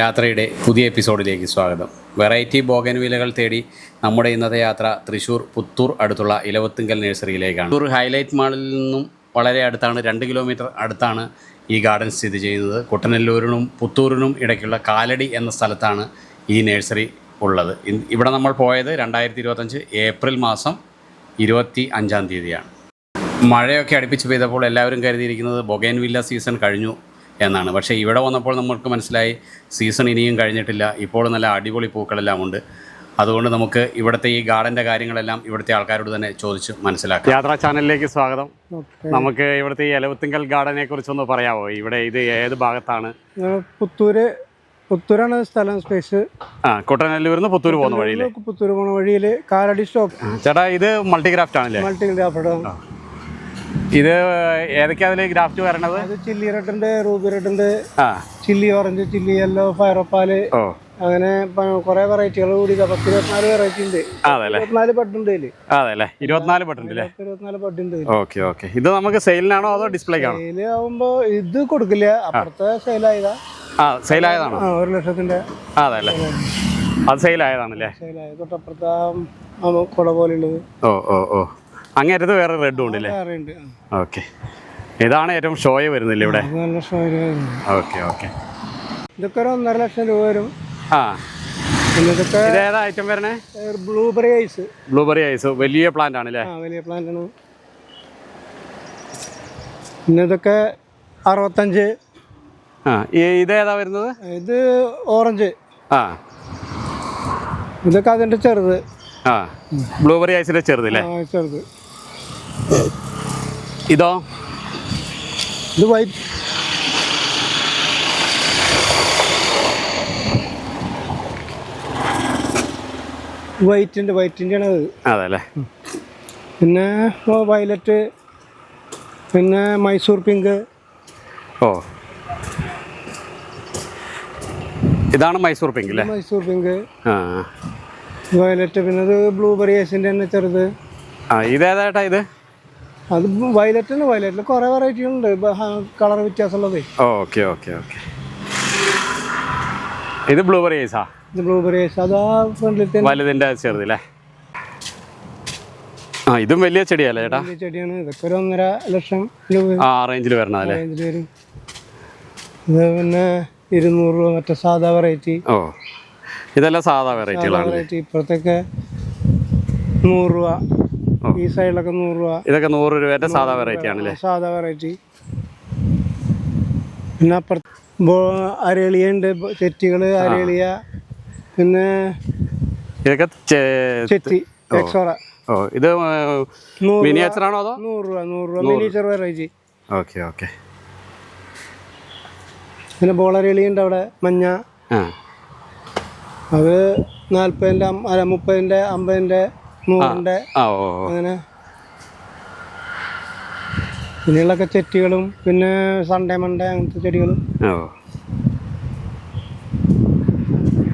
യാത്രയുടെ പുതിയ എപ്പിസോഡിലേക്ക് സ്വാഗതം. വെറൈറ്റി ബോഗൻവില്ലകൾ തേടി നമ്മുടെ ഇന്നത്തെ യാത്ര തൃശ്ശൂർ പുത്തൂർ അടുത്തുള്ള ഇലവത്തുങ്കൽ നഴ്സറിയിലേക്കാണ്. പുത്തൂർ ഹൈലൈറ്റ് മാളിൽ നിന്നും വളരെ അടുത്താണ്, 2 കിലോമീറ്റർ അടുത്താണ് ഈ ഗാർഡൻ സ്ഥിതി ചെയ്യുന്നത്. കുട്ടനെല്ലൂരിനും പുത്തൂരിനും ഇടയ്ക്കുള്ള കാലടി എന്ന സ്ഥലത്താണ് ഈ നഴ്സറി ഉള്ളത്. ഇവിടെ നമ്മൾ പോയത് 2025 ഏപ്രിൽ മാസം 25-ാം തീയതിയാണ്. മഴയൊക്കെ അടുപ്പിച്ച് പെയ്തപ്പോൾ എല്ലാവരും കരുതിയിരിക്കുന്നത് ബൊഗൻവില്ല സീസൺ കഴിഞ്ഞു എന്നാണ്. പക്ഷേ ഇവിടെ വന്നപ്പോൾ നമുക്ക് മനസ്സിലായി സീസൺ ഇനിയും കഴിഞ്ഞിട്ടില്ല. ഇപ്പോൾ നല്ല അടിപൊളി പൂക്കളെല്ലാം ഉണ്ട്. അതുകൊണ്ട് നമുക്ക് ഇവിടുത്തെ ഈ ഗാർഡൻ്റെ കാര്യങ്ങളെല്ലാം ഇവിടുത്തെ ആൾക്കാരോട് തന്നെ ചോദിച്ച് മനസ്സിലാക്കാം. യാത്രാ ചാനലിലേക്ക് സ്വാഗതം. നമുക്ക് ഇവിടുത്തെ ഈ ഇലവത്തുങ്കൽ ഗാർഡനെ കുറിച്ചൊന്ന് പറയാമോ? ഇവിടെ ഇത് ഏത് ഭാഗത്താണ്? പുത്തൂരാണ് സ്ഥലം, സ്പേസ്. കുട്ടനെല്ലൂരിൽ നിന്ന് പുത്തൂർ പോകുന്ന വഴിയിൽ കാലടി സ്റ്റോപ്പ്. ചേട്ടാ, ഇത് മൾട്ടിഗ്രാഫ്റ്റ് ആണല്ലേ? മൾട്ടിഗ്രാഫ്റ്റ്. ഇത് ഏതൊക്കെയാ അതിൽ ഗ്രാഫ്റ്റ് വരണത്? ചില്ലി റെഡ് ഉണ്ട്, റൂബി റെഡ് ഉണ്ട്, ചില്ലി ഓറഞ്ച്, ചില്ലി യെല്ലോ, ഫയറോപ്പാല്, അങ്ങനെ കുറെ വെറൈറ്റികൾ കൂടി 24 വെറൈറ്റി ഉണ്ട്. 24 ബഡ് ഉണ്ട്. 24 ബഡ് ഉണ്ട്. 24 ബഡ് ഉണ്ട്. Okay okay. ഇത് നമുക്ക് സെയിലിനാണോ അതോ ഡിസ്പ്ലേക്കാണോ? സെയിൽ ആവുമ്പോ ഇത് കൊടുക്കില്ല, അപ്പുറത്തെ സെയിലായതാ. സെയിലായതാണോ? 1 ലക്ഷത്തിന്റെ. അതല്ലേ, അത് സെയിലായതാണല്ലേ? സെയിലായത് തൊട്ടപ്പുറത്തെ കുട പോലുള്ളത്. ഓ ഓ ഓ, അങ്ങേറ്റത് വേറെ റെഡും ഉണ്ടല്ലേ? ഓക്കെ. ഇതാണ് ഏറ്റവും ഷോയെ വരുന്നില്ല ഇവിടെ? നല്ല ഷോ. Okay okay. ഇതൊക്കെ 1.5 ലക്ഷം രൂപ വരും. ഇതേതാ ഐറ്റം വരണേ? Blueberry ice. ബ്ലൂബെറി ഐസ് വലിയ പ്ലാന്റ് ആണല്ലേ? വലിയ പ്ലാന്റ് ആണ്. പിന്നെ ഇതൊക്കെ 65. ഇതേതാ വരുന്നത്? ഇത് ഓറഞ്ച്. ഇതൊക്കെ അതിന്റെ ചെറുത്. ബ്ലൂബെറി ഐസിന്റെ ചെറുതല്ലേ? ചെറുത്. ഇതോ? ഇത് വൈറ്റ്. വൈറ്റിൻ്റെ ആണ് അത്. അതല്ലേ. പിന്നെ വയലറ്റ്, പിന്നെ മൈസൂർ പിങ്ക്. ഓ, ഇതാണ് മൈസൂർ പിങ്ക് അല്ലേ? Mysore pink, violet. പിന്നെ അത് ബ്ലൂബെറി ഐസിന്റെ തന്നെ ചെറുത്. ഇതേതായിട്ടാ ഇത്? അത് വയലറ്റിന്. വയലറ്റിൽ കുറെ വെറൈറ്റി ഉണ്ട്, കളർ വ്യത്യാസമുള്ളത്. Okay okay okay. ഇത് ബ്ലൂബെറി ഐസാ? ഇത് ബ്ലൂബെറി ഐസ്. അതാ ഫ്രണ്ടിലത്തെ വലുതിന്റെ ചെറുതല്ലേ? ഇതും വലിയ ചെടിയല്ലേ ചേട്ടാ? വലിയ ചെടിയാണ്. ഇതൊക്കെ 1.5 ലക്ഷം രൂപ റേഞ്ചിൽ വരണതല്ലേ? വരും. ഇത് പിന്നെ 200 രൂപ മറ്റേ സാധാ വെറൈറ്റി. ഓ, ഇതെല്ലാം സാധാ വെറൈറ്റികളാണ്. ഇപ്പുറത്തൊക്കെ 100 രൂപ. ഈ സൈഡിലൊക്കെ 100 രൂപ. ഇതൊക്കെ 100 രൂപയുടെ സാധാ വെറൈറ്റി ആണല്ലേ? സാധാ വെറൈറ്റി. പിന്നെ അപ്പുറത്ത് അരളിയ ഉണ്ട്, ചെറ്റികള്, അരളിയ. പിന്നെ ഇതൊക്കെ ചെത്തി എക്സോറ. ഓ, ഇത് മിനിയേച്ചർ ആണോ അതോ? 100 രൂപ മിനിയേച്ചർ വെറൈറ്റി. Okay okay. പിന്നെ ബോളരളി ഉണ്ട് അവിടെ, മഞ്ഞ. അത് 40-ന്റെ, 30-ന്റെ, 50-ന്റെ, 100-ന്റെ അങ്ങനെ. പിന്നെയുള്ളൊക്കെ ചെറ്റികളും പിന്നെ സൺഡേ മൺഡേ അങ്ങനത്തെ ചെടികളും.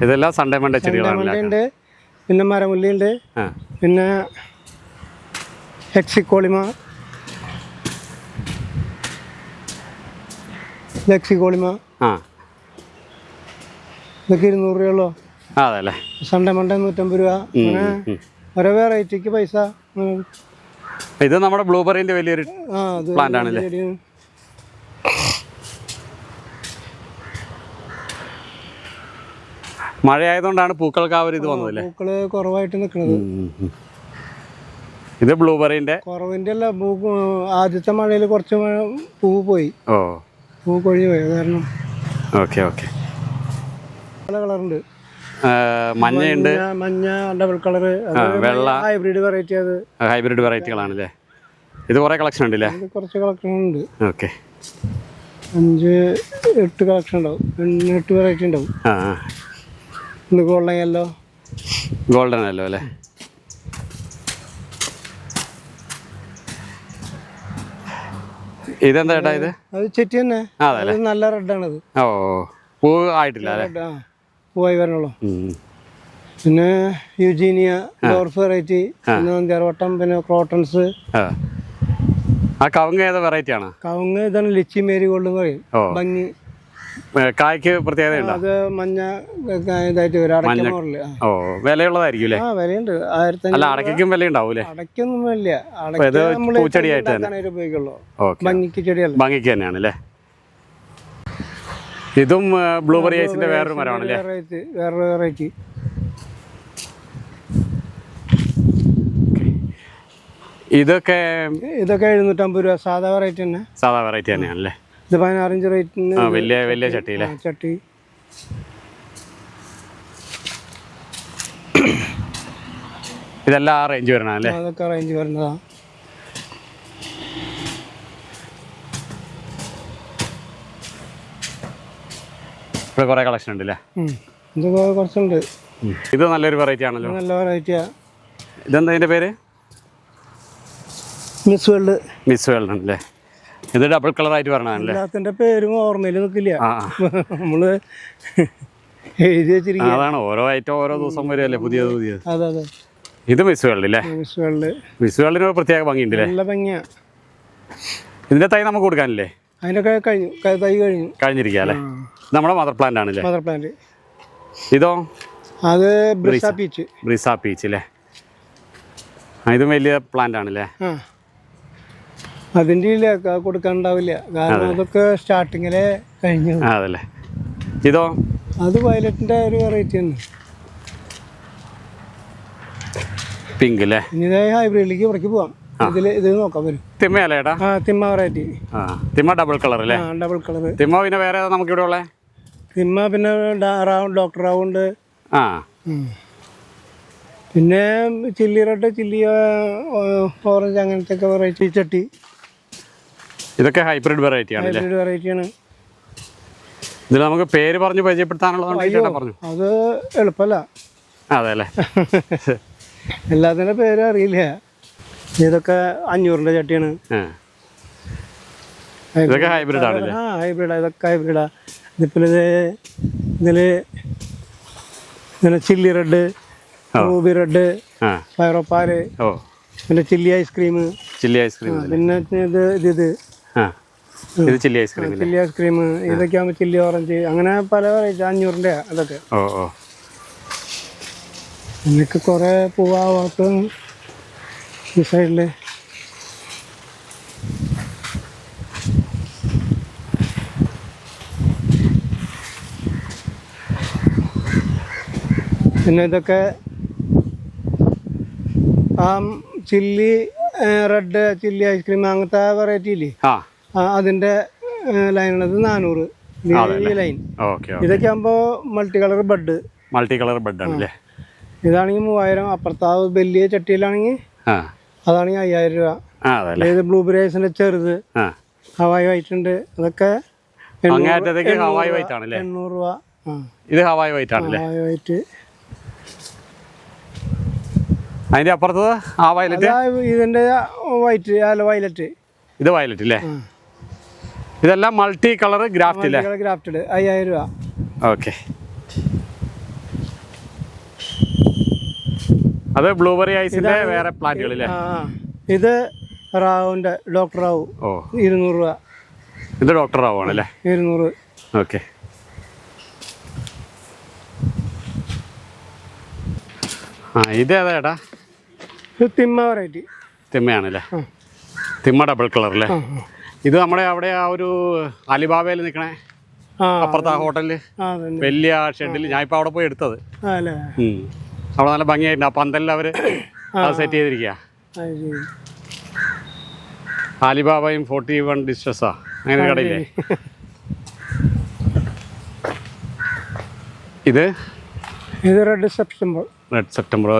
ഇതെല്ലാം സൺഡേ മൺഡേ ചെടികളുണ്ട്. പിന്നെ മരമുല്ലി ഉണ്ട്. പിന്നെ ഹെക്സിക്കോളിമ. ഇതൊക്കെ 200 രൂപയുള്ളൂ. അതല്ലേ? സൺഡേ മൺഡേ 150 രൂപ. അങ്ങനെ ഓരോ വെറൈറ്റിക്ക് പൈസ. ഇത് നമ്മുടെ ബ്ലൂബെറിന്റെ വലിയൊരു പ്ലാന്റ് ആണല്ലേ? മഴ ആയതുകൊണ്ടാണ് പൂക്കൾക്ക് ആ ഒരു ഇത് വന്നതല്ലേ? പൂക്കള് കുറവായിട്ട് നിൽക്കുന്നത്. ഇത് ബ്ലൂബെറിന്റെ കുറവിന്റെ അല്ല, ആദ്യത്തെ മഴയിൽ കുറച്ച് പൂവ് പോയി. പൂ കൊഴിഞ്ഞു പോയി കാരണം. Okay okay. പല കളറുണ്ട്. മഞ്ഞയുണ്ട്, മഞ്ഞ, ഡബിൾ കളറ്, വെള്ള, ഹൈബ്രിഡ് വെറൈറ്റി. അത് ഹൈബ്രിഡ് വെറൈറ്റികളാണല്ലേ? ഇത് കുറെ കളക്ഷൻ ഉണ്ടല്ലേ? കുറച്ച് കളക്ഷൻ ഉണ്ട്. ഓക്കെ. 5-8 കളക്ഷൻ ഉണ്ടാവും. 8 വെറൈറ്റി ഉണ്ടാവും. ഇത് ഗോൾഡൻ യെല്ലോ. ഗോൾഡൻ യെല്ലോ അല്ലേ? ഇതെന്താ ചേട്ടാ ഇത്? അത് ചെറ്റി തന്നെ. നല്ല റെഡാണത്. ഓ, പൂ ആയിട്ടില്ല അല്ലേ? പൂവായി വരണുള്ളൂ. പിന്നെ യുജീനിയ, ഡോർഫ് വെറൈറ്റി, പിന്നെ നന്ദിയാർവട്ടം, പിന്നെ ക്രോട്ടൺസ്. കവുങ്ങ് ഏതാ വെറൈറ്റി ആണ്? കവുങ്ങ് ഇതാണ് ലിച്ചി മേരി ഗോൾഡ് എന്ന് പറയും. ഭംഗി കായ്ക്ക് പ്രത്യേകത ഉണ്ടോ? അത് മഞ്ഞ ഇതായിട്ട് വരും, അടയ്ക്ക മോഡല്. ഓ, വിലയുള്ളതായിരിക്കും അല്ലേ? ആ വിലയുണ്ട്. അല്ല, അടയ്ക്കും വില ഉണ്ടാവും അല്ലേ? അടയ്ക്കൊന്നും ഇല്ല, ഇത് പൂച്ചെടിയായിട്ട് തന്നെ ഉപയോഗിക്കുള്ളൂ. ഓക്കെ, ഭംഗിക്ക് ചെടിയല്ല, ഭംഗിക്ക് തന്നെയാണ് അല്ലേ? ഇതും ബ്ലൂബെറി ഐസിന്റെ വേറൊരു മരമാണ് അല്ലേ? വേറൊരു വെറൈറ്റി. ഇതൊക്കെ 750 രൂപ, സാധാ വെറൈറ്റി തന്നെ. സാധാ വെറൈറ്റി തന്നെയാണല്ലേ? ഇത് 16 ഇഞ്ച് റേറ്റിന് വലിയ ചട്ടിയില്ലേ? ചട്ടി. ഇതെല്ലാം ആ റേഞ്ച് വരണല്ലേ? അതൊക്കെ റേഞ്ച് വരുന്നതാ. ഇവിടെ കുറെ കളക്ഷൻ ഉണ്ട് അല്ലേ? ഇത് കുറച്ചുണ്ട്. ഇത് നല്ലൊരു വെറൈറ്റി ആണല്ലോ. നല്ല വെറൈറ്റിയാ. ഇതെന്താ ഇതിന്റെ പേര്? Miss world. മിസ് വേൾഡ് ആണല്ലേ? ഇത് ഡബിൾ കളർ ആയിട്ട് വരണല്ലേ? എല്ലാത്തിന്റെ പേരും ഓർമ്മയിൽ നിൽക്കില്ല, നമ്മള് എഴുതി വെച്ചിരിക്കുക. അതാണ്, ഓരോ ഐറ്റം ഓരോ ദിവസം വരുമല്ലേ, പുതിയത്. അതെ അതെ. ഇത് മിസ് വേൾഡ് അല്ലേ? Miss world. മിസ് വേൾഡിന് ഒരു പ്രത്യേക ഭംഗിയുണ്ട് അല്ലേ? നല്ല ഭംഗിയാ. ഇതിന്റെ തൈ നമുക്ക് കൊടുക്കാനില്ലേ? അതിനൊക്കെ കഴിഞ്ഞു, തൈ കഴിഞ്ഞിരിക്കുക അല്ലേ? നമ്മുടെ മദർ പ്ലാന്റ് ആണല്ലേ? Mother plant. ഇതോ? അത് ബ്രിസ പീച്ച്. ബ്രിസ പീച്ച് അല്ലേ? ഇതും വലിയ പ്ലാന്റ് ആണല്ലേ? അതിൻ്റെ കൊടുക്കാനുണ്ടാവില്ല, കാരണം അതൊക്കെ സ്റ്റാർട്ടിങ്ങിലെ കഴിഞ്ഞു. അതല്ലേ? ഇതോ? അത് വയലറ്റിന്റെ ഒരു വെറൈറ്റി തന്നെ. പിങ്ക് അല്ലേ? ഇനി ഹൈബ്രിഡിലേക്ക് ഇവിടേക്ക് പോവാം. ഇത് നോക്കാൻ വരും. തിമ്മയല്ലേ ഏട്ടാ? തിമ്മ വെറൈറ്റി. തിമ്മ ഡബിൾ കളർ അല്ലേ? ഡബിൾ കളർ തിമ്മ. പിന്നെ വേറെ നമുക്ക് ഇവിടെ ഉള്ളേ? തിമ്മ പിന്നെ ഡോക്ടർ റൗണ്ട്. ആ, പിന്നെ ചില്ലി റെഡ്, ചില്ലി ഓറഞ്ച്, അങ്ങനത്തെ ഒക്കെ വെറൈറ്റി ചട്ടി. ഇതൊക്കെ ഹൈബ്രിഡ് വെറൈറ്റി ആണ്. ഹൈബ്രിഡ് വെറൈറ്റിയാണ്. ഇതിൽ നമുക്ക് പേര് പറഞ്ഞ് പരിചയപ്പെടുത്താനുള്ളതാണ്. പറഞ്ഞു അത് എളുപ്പമല്ല. അതെ അല്ലേ? എല്ലാത്തിൻ്റെ പേരും അറിയില്ല. ഇതൊക്കെ 500-ന്റെ ചട്ടിയാണ്. ഇതൊക്കെ ഹൈബ്രിഡ് ആണല്ലേ? ഹൈബ്രിഡാ. ഇതൊക്കെ ഹൈബ്രിഡാ. ഇതില് ചില്ലി റെഡ്, റൂബി റെഡ്, ഫയറോപ്പാല്, പിന്നെ ചില്ലി ഐസ്ക്രീം. പിന്നെ ഇത് ചില്ലി ഐസ്ക്രീം. ഇതൊക്കെ ആകുമ്പോൾ ചില്ലി ഓറഞ്ച്, അങ്ങനെ പല വെറൈറ്റി. 500-ന്റെ അതൊക്കെ. എനിക്ക് കുറെ പൂവാത്ത ഈ സൈഡില്. പിന്നെ ഇതൊക്കെ ചില്ലി റെഡ്, ചില്ലി ഐസ്ക്രീം, അങ്ങനത്തെ വെറൈറ്റി ഇല്ലേ, അതിന്റെ ലൈനാണ്. ഇത് 400 ലൈൻ. ഇതൊക്കെ ആകുമ്പോ മൾട്ടി കളർ ബഡ്. ആണല്ലേ? ഇതാണെങ്കിൽ 3000. അപ്പുറത്തെ വലിയ ചട്ടിയിലാണെങ്കിൽ അതാണെങ്കിൽ 5000 രൂപ. ഇത് ബ്ലൂബെറി ഐസിന്റെ ചെറുത് ഹവായി വൈറ്റ് ഉണ്ട്. അതൊക്കെ 800 രൂപ. ഇത് ഹവായി വൈറ്റ് ആണല്ലേ? ഹവായി വൈറ്റ്. അതിന്റെ അപ്പുറത്തത് ഇതിന്റെ വൈറ്റ്, അല്ല വയലറ്റ്. ഇത് വയലറ്റ് അല്ലേ? ഇതെല്ലാം മൾട്ടി കളർ ഗ്രാഫ്റ്റഡ്. 5000 രൂപ. ഓക്കെ. അത് ബ്ലൂബെറി ഐസിന്റെ വേറെ പ്ലാന്റുകളില്ലേ? ഇത് റാവുന്റെ ഡോക്ടർ റാവു. 200 രൂപ. ഇത് ഡോക്ടർ റാവു ആണല്ലേ? 200. ഓക്കെ. ഇത് ഏതാ ഏട്ടാ? തിമ്മ വെറൈറ്റി. തിമ്മയാണല്ലേ? തിമ്മ ഡബിൾ കളർ അല്ലേ? ഇത് നമ്മുടെ അവിടെ ആ ഒരു അലിബാബയിൽ നിൽക്കണേ അപ്പുറത്തെ ഹോട്ടലില് വലിയ ഷെഡിൽ ഞാൻ ഇപ്പൊ അവിടെ പോയി എടുത്തത്. അവിടെ നല്ല ഭംഗിയായിട്ടുണ്ട്. ആ പന്തലിൽ അവര് അത് സെറ്റ് ചെയ്തിരിക്കുക. അലിബാബയും 41 ഡിസ്ട്രസ്സാ, അങ്ങനെ കടയില്ലേ? ഇത് റെഡ് സെപ്റ്റംബർ.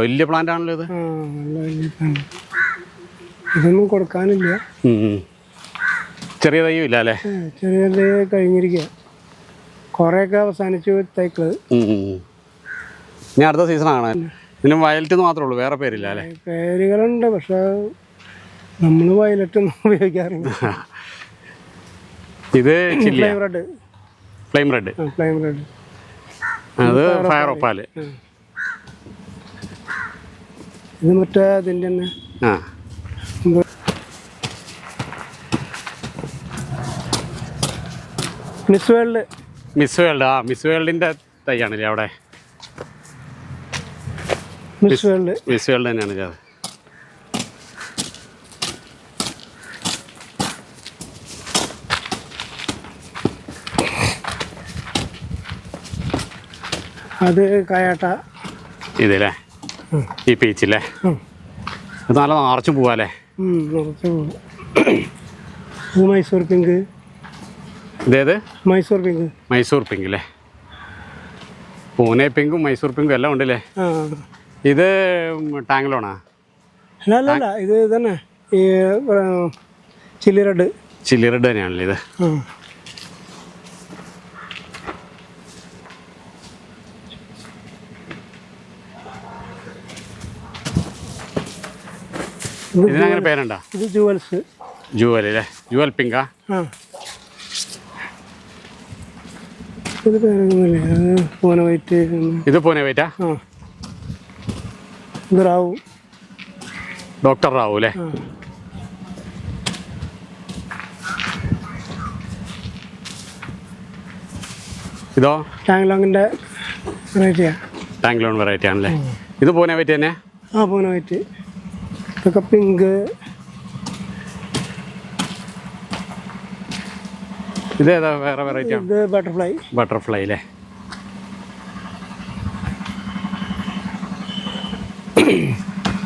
വലിയ പ്ലാന്റ് ആണല്ലോ ഇത്. ഇതൊന്നും കൊടുക്കാനില്ല. ചെറിയ തയ്യും ഇല്ല അല്ലേ? ചെറിയ തൈ കഴിഞ്ഞിരിക്കുക. കുറേയൊക്കെ അവസാനിച്ചു തൈക്കള്. ഇനി അടുത്ത സീസണാണ്. പിന്നെ വയലറ്റ് മാത്രമേ ഉള്ളൂ, വേറെ പേരില്ല അല്ലേ? പേരുകളുണ്ട്, പക്ഷെ നമ്മൾ വയലറ്റ് ഒന്നും ഉപയോഗിക്കാറില്ല. ഇത് ഫ്ലെയിം റെഡ്. അത് ഫയർ ഒപ്പാല്. ഇത് മറ്റേ അതിൻ്റെ തന്നെ. Miss world. Miss world miss വേൾഡിൻ്റെ തൈയാണല്ലേ അവിടെ? മിസ് വേൾഡ് തന്നെയാണല്ലേ അത്? അത് കായാട്ട. ഇതല്ലേ ഈ പീച്ചില്ലേ? അത് നല്ല നിറച്ചും പോവാല്ലേ? മൈസൂർ പിങ്ക്. ഇതേത്? മൈസൂർ പിങ്ക്. മൈസൂർ പിങ്ക് അല്ലേ? പൂനെ പിങ്കും മൈസൂർ പിങ്കും എല്ലാം ഉണ്ടല്ലേ? ഇത് ടാങ്ക്ലോണാ? അല്ല ഇത് തന്നെ ഈ ചില്ലി റെഡ്. ചില്ലി റെഡ് തന്നെയാണല്ലേ ഇത്? ഇതിനങ്ങനെ പേരുണ്ടോ? ഇത് ജുവൽസ്. ജുവൽ അല്ലേ? ജുവൽ പിങ്കാ? ഇത് പേരൊന്നുമില്ല. പൂനെ വൈറ്റ്. ഇത് പൂനെ വൈറ്റാ? ഇത് റാവു. ഡോക്ടർ റാവു അല്ലേ? ഇതോ? ടാങ്ലോങ്ങിൻ്റെ വെറൈറ്റിയാ. ടാങ്ക്ലോൺ വെറൈറ്റി ആണല്ലേ? ഇത് പൂനെ വൈറ്റ് തന്നെ? പൂനെ വൈറ്റ്. ഇതൊക്കെ പിങ്ക്. ഇതേതാ വേറെ വെറൈറ്റി? ഇത് ബട്ടർഫ്ലൈ. ബട്ടർഫ്ലൈ അല്ലേ?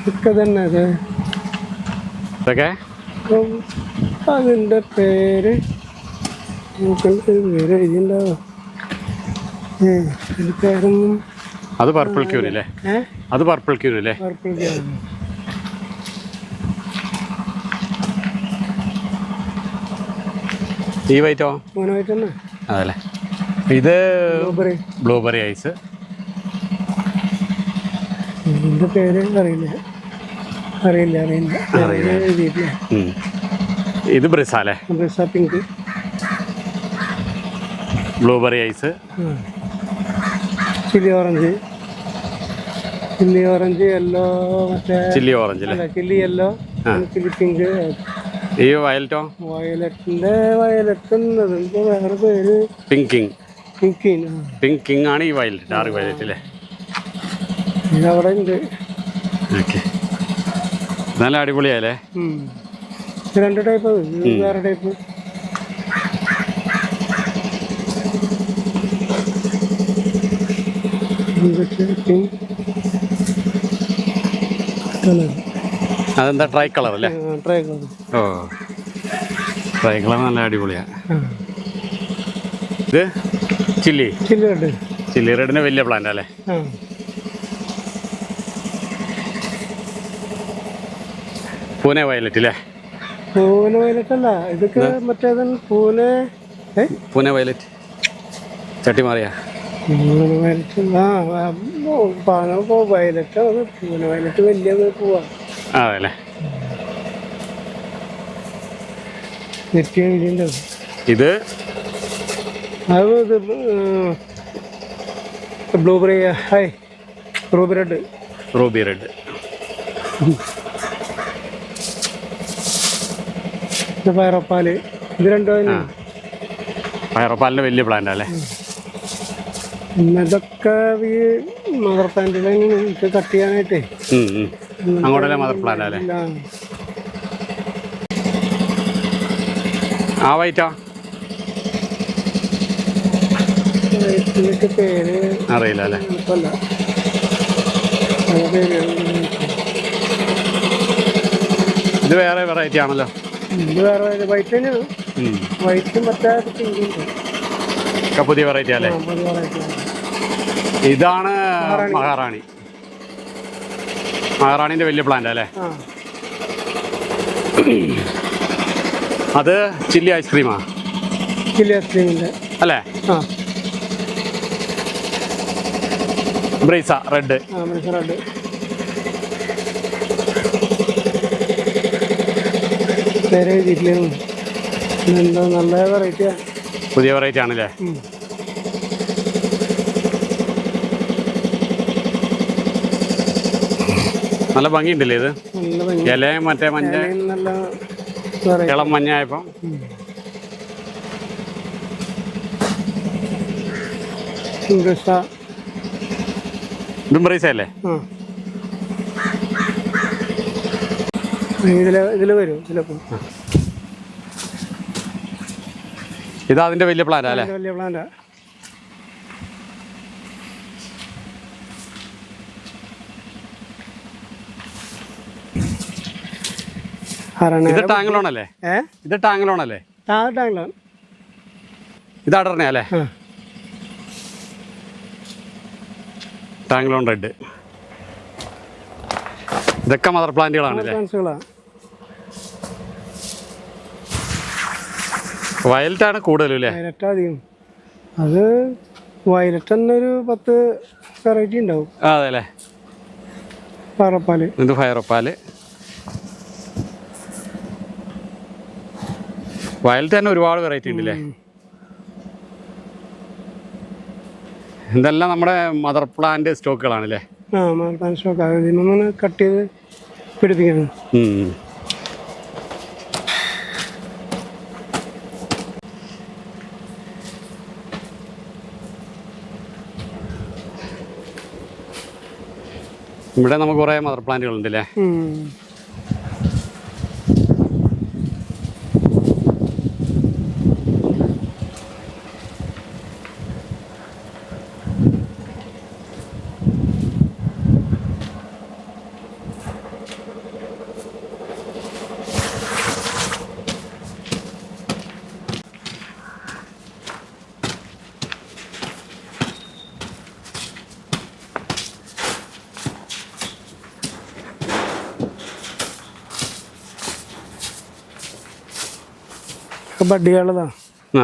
ഇതൊക്കെ തന്നെ അത്. ഇതൊക്കെ അതിൻ്റെ പേര് പേര് എഴുതിണ്ടാവോ? പേരൊന്നും. അത് പർപ്പിൾ ക്യൂൻ അല്ലേ? അത് പർപ്പിൾ ക്യൂൻ അല്ലേ? Purple queen. ഈ വൈറ്റോ? പൂനെ വൈറ്റ് തന്നെ അതല്ലേ? ഇത് ബ്ലൂബെറി. Blueberry ice. ഇതിൻ്റെ പേര് അറിയില്ല. എഴുതിയിട്ടില്ല. ഇത് ബ്രിസ അല്ലേ? ബ്രിസ pink. Blueberry ice. Chilli orange. Yellow. മറ്റേ ചില്ലി ഓറഞ്ച് അല്ലേ? Chilli yellow. Chilli pink. ഈ വയലറ്റോ? വയലറ്റ് എന്നതിൻ്റെ വേറെ പേര് പിങ്കിങ്. പിങ്കിങ് ആണ് ഈ വയലറ്റ്. ഡാർക്ക് വയലറ്റ് അല്ലേ? അവിടെ ഉണ്ട്. ഓക്കെ, നല്ല അടിപൊളിയായല്ലേ? രണ്ട് ടൈപ്പ്. വേറെ ടൈപ്പ്. അതെന്താ ട്രൈ കളർ അല്ലേ? Try colour. ട്രൈ കളർ നല്ല അടിപൊളിയാ. ഇത് ചില്ലി റെഡ്. ചില്ലി റെഡിന്റെ വലിയ പ്ലാന്റ് അല്ലേ? പൂനെ വയലറ്റ് അല്ലേ? പൂനെ വയലറ്റ് അല്ല, ഇതൊക്കെ മറ്റേതാണ്. പൂനെ വയലറ്റ് ചട്ടി മാറിയാ? വയലറ്റ്. വയലറ്റ് ആണ്. പൂനെ വയലറ്റ് വലിയ പോവാ. അതല്ലേ? ഇത് ബ്ലൂബെറി. Ruby red. പയറപ്പാല്. ഇത് രണ്ടും പയറപ്പാലിന്റെ വലിയ പ്ലാന്റ് അല്ലേ? ഇതൊക്കെ ഈ മദർ പ്ലാന്റിലെ കട്ട് ചെയ്യാനായിട്ടേ അങ്ങോട്ടല്ലേ മദർ പ്ലാന്റ് അല്ലേ? ആ വൈറ്റാ? പേര് അറിയില്ല അല്ലേ? ഇത് വേറെ വെറൈറ്റി ആണല്ലോ? ഇത് വേറെ വൈറ്റ് തന്നെയാണ്. വൈറ്റും മറ്റേ പുതിയ വെറൈറ്റി അല്ലേ? ഇതാണ് മഹാറാണിന്റെ വലിയ പ്ലാന്റ് അല്ലേ? അത് ചില്ലി ഐസ്ക്രീമാ? ചില്ലി ഐസ്ക്രീമിന്റെ അല്ലേ? ബ്രീസ റെഡ്. പേര് എഴുതിയിട്ടില്ല. നല്ല വെറൈറ്റിയാ. പുതിയ വെറൈറ്റി ആണല്ലേ? നല്ല ഭംഗിയുണ്ടല്ലേ ഇത്? ഇലയും മറ്റേ മഞ്ഞ ഇളം മഞ്ഞായപ്പോ ബ്രിസ. ഇതും ബ്രീസ അല്ലേ? ആ ഇതിൽ വരും ഇതിലൊക്കെ. ഇത് അതിൻ്റെ വലിയ പ്ലാന്റാ അല്ലേ? വലിയ പ്ലാന്റാ. ഇത് ടാങ്കിലോണല്ലേ? ഇത് ടാങ്കിലോണല്ലേ? ടാങ്കിലോൺ. ഇത് അടർണ അല്ലേ? ടാങ്കിലോൺ റെഡ്. ഇതൊക്കെ മദർ പ്ലാന്റുകളാണല്ലേ? വയലറ്റാണ് കൂടുതലും അല്ലേ? വയലറ്റ് അധികം. അത് വയലറ്റ് തന്നെ ഒരു 10 വെറൈറ്റി ഉണ്ടാവും. അതെ അല്ലേ? ഫയറോപ്പാല്. ഇത് ഫയറോപ്പാല്. വയലറ്റ് തന്നെ ഒരുപാട് വെറൈറ്റി ഉണ്ടല്ലേ? ഇതെല്ലാം നമ്മുടെ മദർ പ്ലാന്റ് സ്റ്റോക്കുകളാണല്ലേ? ആ മദർ പ്ലാന്റ് സ്റ്റോക്ക്. ഇതിനൊന്ന് കട്ട് ചെയ്ത് പിടിപ്പിക്കണം. ഇവിടെ നമുക്ക് കുറേ മദർ പ്ലാന്റുകൾ ഉണ്ടല്ലേ? ബഡ്ഡികളുള്ളതാ. ആ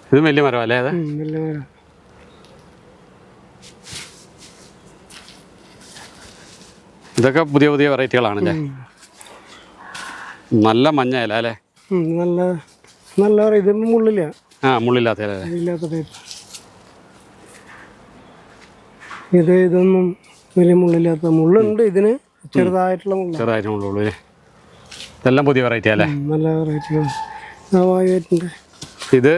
ഇത് വലിയ മരം അല്ലേ? അത് വലിയ മരം. ഇതൊക്കെ പുതിയ പുതിയ വെറൈറ്റികളാണല്ലേ? നല്ല മഞ്ഞ ഇല അല്ലേ? നല്ല നല്ല ഇത് മുള്ളില്ല. ആ മുള്ളില്ലാത്ത ഇല. ഇല്ലാത്ത ടൈപ്പ്. ഇതൊന്നും വലിയ മുള്ളില്ലാത്ത. മുള്ളുണ്ട് ഇതിന്, ചെറുതായിട്ടുള്ള മുള്ള. ചെറുതായിട്ട് മുള്ളുള്ളൂ അല്ലേ? ഇതെല്ലാം പുതിയ വെറൈറ്റി അല്ലേ? നല്ല വെറൈറ്റിയാണ്. ഇത്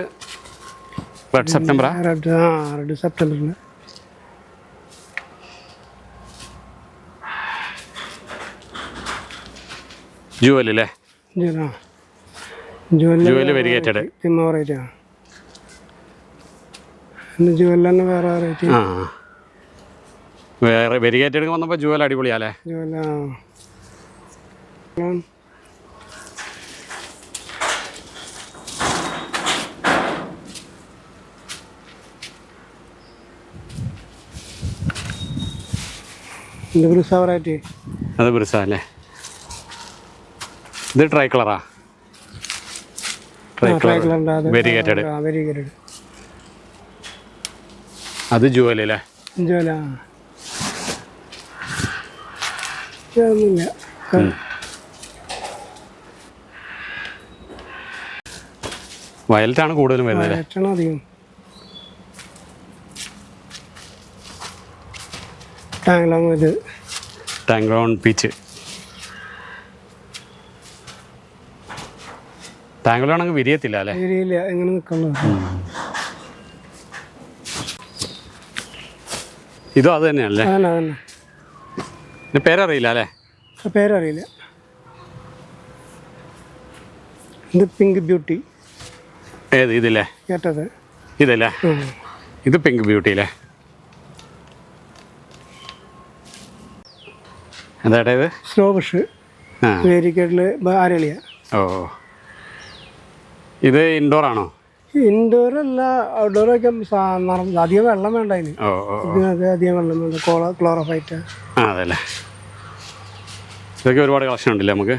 റെഡ് സെപ്റ്റംബറാ? റെഡ് സെപ്റ്റംബറിൽ. ജുവൽ അല്ലേ? ജുവൽ വെരിഗേറ്റഡ്. വെറൈറ്റി. ജുവൽ തന്നെ വേറെ വെറൈറ്റി. ആ വേറെ വെരിഗേറ്റഡ് വന്നപ്പോൾ ജുവൽ അടിപൊളിയാല്ലേ? ജുവൽ. ഇത് ബ്രിസ വെറൈറ്റി. അത് ബ്രിസ അല്ലേ? ഇത് ട്രൈ കളറാ? വെരിഗേറ്റഡ്. അത് ജുവൽ അല്ലേ? ജുവലാ. വയലറ്റാണ് കൂടുതലും വരുന്നത്. അധികം. ടാങ്ക്ലോൺ പീച്ച്. ടാങ്ക്ലോൺ അങ്ങ് വിരിയത്തില്ല അല്ലേ? വിരിയില്ല, എങ്ങനെ നിൽക്കുന്നു. ഇതും അത് തന്നെയാണല്ലേ? പേരറിയില്ല അല്ലേ? പേരറിയില്ല. ഇത് പിങ്ക് ബ്യൂട്ടി. ഏത് ഇതില്ലേ? കേട്ടത് ഇതല്ലേ? ഇത് പിങ്ക് ബ്യൂട്ടി അല്ലേ? എന്താ ഇത്? Snow Bush. വേരിക്കേഡിൽ അരളിയ. ഓ ഇത് ഇൻഡോർ ആണോ? ഇൻഡോർ അല്ല, ഔട്ട്ഡോർ വയ്ക്കാൻ അധികം വെള്ളം വേണ്ട അതിന്. ഇതിനകത്ത് അധികം വെള്ളം വേണ്ട. ക്ലോറോഫൈറ്റ്. ആ അതല്ലേ? ഇതൊക്കെ ഒരുപാട് കളക്ഷൻ ഉണ്ടല്ലേ നമുക്ക്?